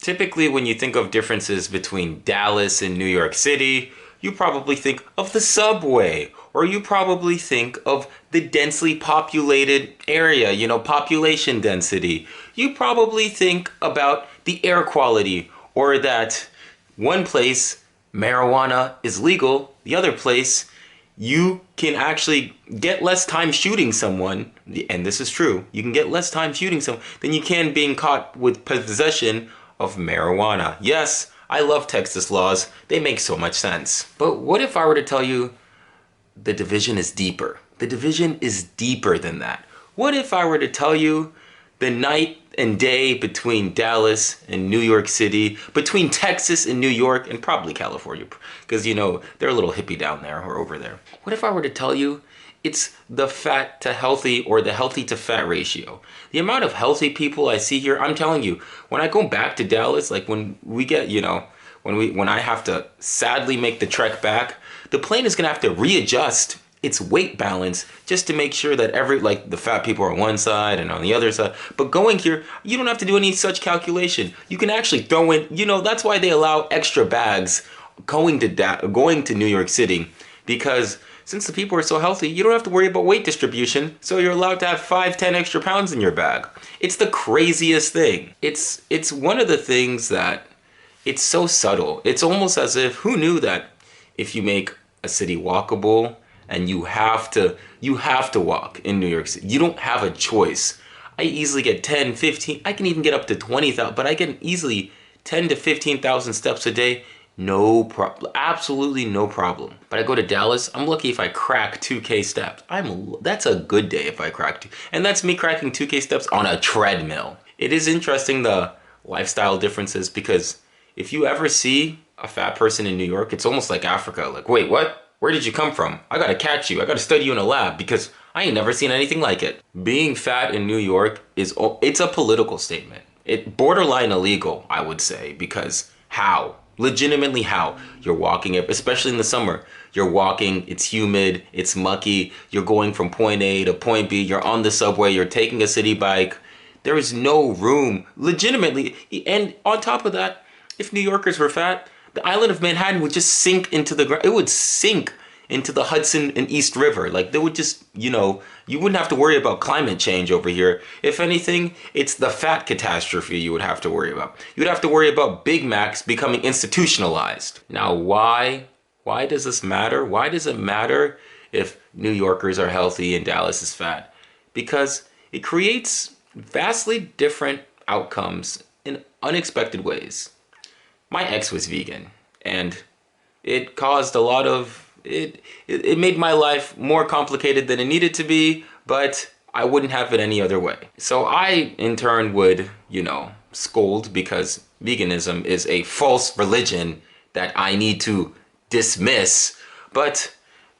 Typically, when you think of differences between Dallas and New York City, you probably think of the subway, or you probably think of the densely populated area, population density. You probably think about the air quality, or that one place marijuana is legal, the other place you can actually get less time shooting someone, and this is true, you can get less time shooting someone than you can being caught with possession of marijuana. Yes, I love Texas laws. They make so much sense. But what if I were to tell you the division is deeper? The division is deeper than that. What if I were to tell you the night and day between Dallas and New York City, between Texas and New York, and probably California, because they're a little hippie down there or over there. What if I were to tell you it's the fat to healthy or the healthy to fat ratio? The amount of healthy people I see here, I'm telling you, when I go back to Dallas, like when we get, when I have to sadly make the trek back, the plane is gonna have to readjust its weight balance just to make sure that the fat people are on one side and on the other side. But going here, you don't have to do any such calculation. You can actually throw in, that's why they allow extra bags going to New York City, because since the people are so healthy, you don't have to worry about weight distribution, so you're allowed to have 5-10 extra pounds in your bag. It's the craziest thing. It's one of the things that, it's so subtle. It's almost as if, who knew that if you make a city walkable, and you have to walk in New York City. You don't have a choice. I easily get 10, 15, I can even get up to 20,000, but I get easily 10 to 15,000 steps a day. No problem, absolutely no problem. But I go to Dallas, I'm lucky if I crack 2K steps. That's a good day if I crack two. And that's me cracking 2K steps on a treadmill. It is interesting, the lifestyle differences, because if you ever see a fat person in New York, it's almost like Africa. Like, wait, what? Where did you come from? I gotta catch you. I gotta study you in a lab because I ain't never seen anything like it. Being fat in New York it's a political statement. It borderline illegal, I would say, because how? Legitimately how? You're walking, especially in the summer. You're walking, it's humid, it's mucky, you're going from point A to point B, you're on the subway, you're taking a city bike. There is no room, legitimately. And on top of that, if New Yorkers were fat, the island of Manhattan would just sink into the ground. It would sink into the Hudson and East River. Like, they would just, you wouldn't have to worry about climate change over here. If anything, it's the fat catastrophe you would have to worry about. You'd have to worry about Big Macs becoming institutionalized. Now, why does this matter? Why does it matter if New Yorkers are healthy and Dallas is fat? Because it creates vastly different outcomes in unexpected ways. My ex was vegan, and it caused a lot of, it made my life more complicated than it needed to be, but I wouldn't have it any other way. So I, in turn, would, scold because veganism is a false religion that I need to dismiss. But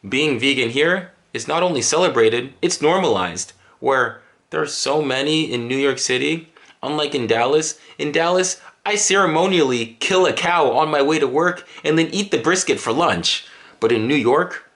being vegan here is not only celebrated, it's normalized, where there's so many in New York City, unlike in Dallas. In Dallas, I ceremonially kill a cow on my way to work and then eat the brisket for lunch. But in New York,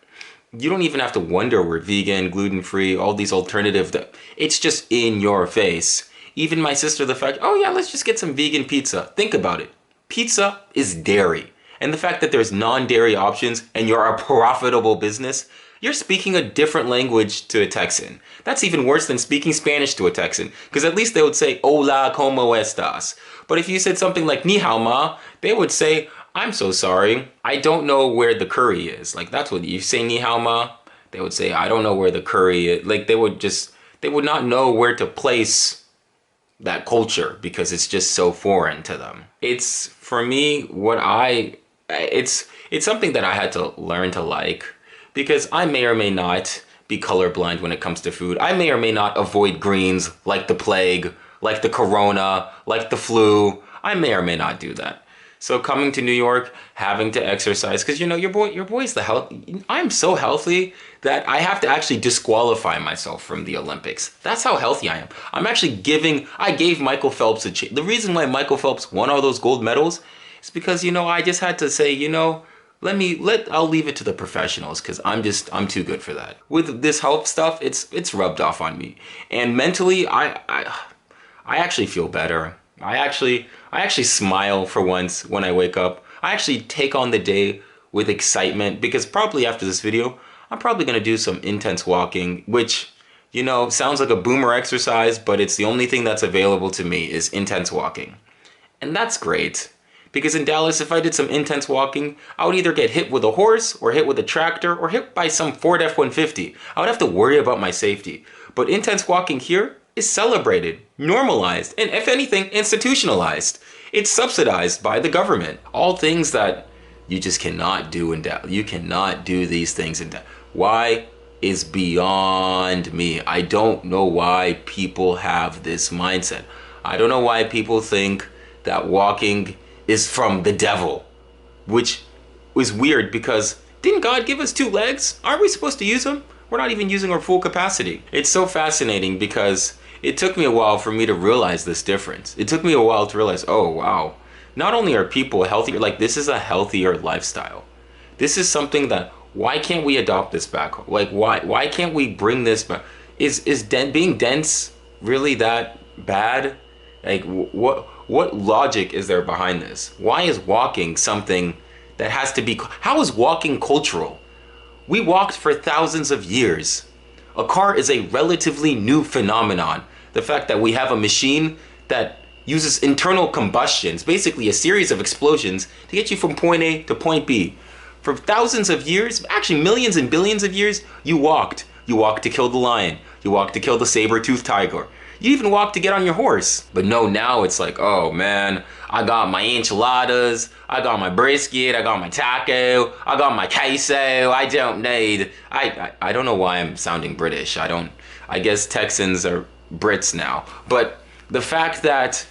you don't even have to wonder we're vegan, gluten-free, all these alternatives. It's just in your face. Even my sister, the fact, oh yeah, let's just get some vegan pizza. Think about it. Pizza is dairy. And the fact that there's non-dairy options and you're a profitable business, you're speaking a different language to a Texan. That's even worse than speaking Spanish to a Texan, because at least they would say, hola, ¿cómo estás? But if you said something like, ni hao ma, they would say, I'm so sorry, I don't know where the curry is. Like, that's what you say, ni hao ma, they would say, I don't know where the curry is. Like, they would not know where to place that culture because it's just so foreign to them. It's, for me, it's something that I had to learn to like, because I may or may not be colorblind when it comes to food. I may or may not avoid greens like the plague, like the corona, like the flu. I may or may not do that. So coming to New York, having to exercise, because your boy's the health. I'm so healthy that I have to actually disqualify myself from the Olympics. That's how healthy I am. I gave Michael Phelps a chance. The reason why Michael Phelps won all those gold medals is because, I just had to say, I'll leave it to the professionals because I'm too good for that. With this health stuff, it's rubbed off on me. And mentally, I actually feel better. I actually smile for once when I wake up. I actually take on the day with excitement because probably after this video, I'm probably gonna do some intense walking, which, you know, sounds like a boomer exercise, but it's the only thing that's available to me is intense walking. And that's great. Because in Dallas, if I did some intense walking, I would either get hit with a horse or hit with a tractor or hit by some Ford F-150. I would have to worry about my safety. But intense walking here is celebrated, normalized, and if anything, institutionalized. It's subsidized by the government. All things that you just cannot do in Dallas. You cannot do these things in Dallas. Why is beyond me. I don't know why people have this mindset. I don't know why people think that walking is from the devil, which is weird because didn't God give us two legs? Aren't we supposed to use them? We're not even using our full capacity. It's so fascinating because it took me a while for me to realize this difference. It took me a while to realize, oh wow, not only are people healthier, like this is a healthier lifestyle. This is something that, why can't we adopt this back home? Like why can't we bring this back? Is being dense really that bad? Like what logic is there behind this? Why is walking something that has to be, how is walking cultural? We walked for thousands of years. A car is a relatively new phenomenon. The fact that we have a machine that uses internal combustions, basically a series of explosions to get you from point A to point B. For thousands of years, actually millions and billions of years, you walked. You walked to kill the lion. You walked to kill the saber-toothed tiger. You even walked to get on your horse. But no, now it's like, oh man, I got my enchiladas, I got my brisket, I got my taco, I got my queso. I don't need, I don't know why I'm sounding British. I guess Texans are Brits now. But the fact that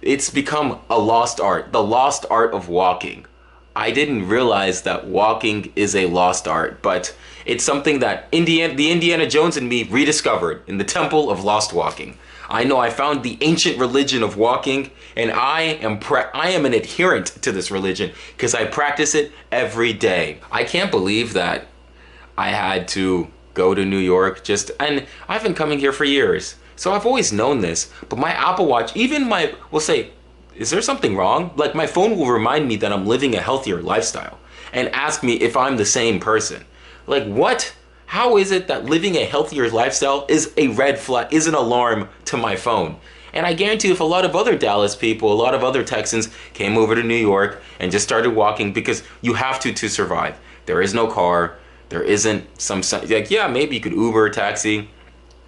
it's become a lost art, the lost art of walking. I didn't realize that walking is a lost art, but it's something that the Indiana Jones in me rediscovered in the Temple of Lost Walking. I know I found the ancient religion of walking, and I am an adherent to this religion because I practice it every day. I can't believe that I had to go to New York and I've been coming here for years. So I've always known this, but my Apple Watch, will say, is there something wrong? Like my phone will remind me that I'm living a healthier lifestyle and ask me if I'm the same person. Like what? How is it that living a healthier lifestyle is a red flag, is an alarm to my phone? And I guarantee if a lot of other Dallas people, a lot of other Texans came over to New York and just started walking, because you have to survive. There is no car. There isn't like, yeah, maybe you could Uber, taxi.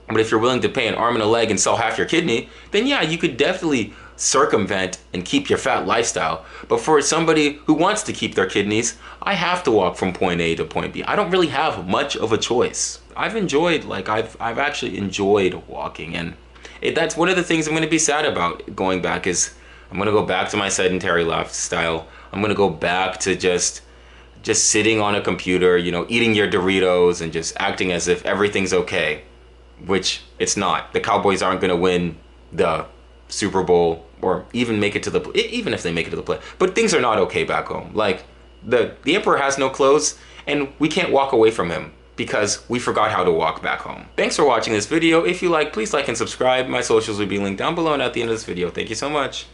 But if you're willing to pay an arm and a leg and sell half your kidney, then yeah, you could definitely circumvent and keep your fat lifestyle. But for somebody who wants to keep their kidneys, I have to walk from point A to point B. I don't really have much of a choice. I've actually enjoyed walking, and that's one of the things I'm going to be sad about going back is I'm going to go back to my sedentary lifestyle. I'm going to go back to just sitting on a computer, you know, eating your Doritos and just acting as if everything's okay, which it's not. The Cowboys aren't going to win the Super Bowl or even make it to even if they make it to the play. But things are not okay back home. Like the emperor has no clothes and we can't walk away from him because we forgot how to walk back home. Thanks for watching this video. If you like, please like and subscribe. My socials will be linked down below and at the end of this video. Thank you so much.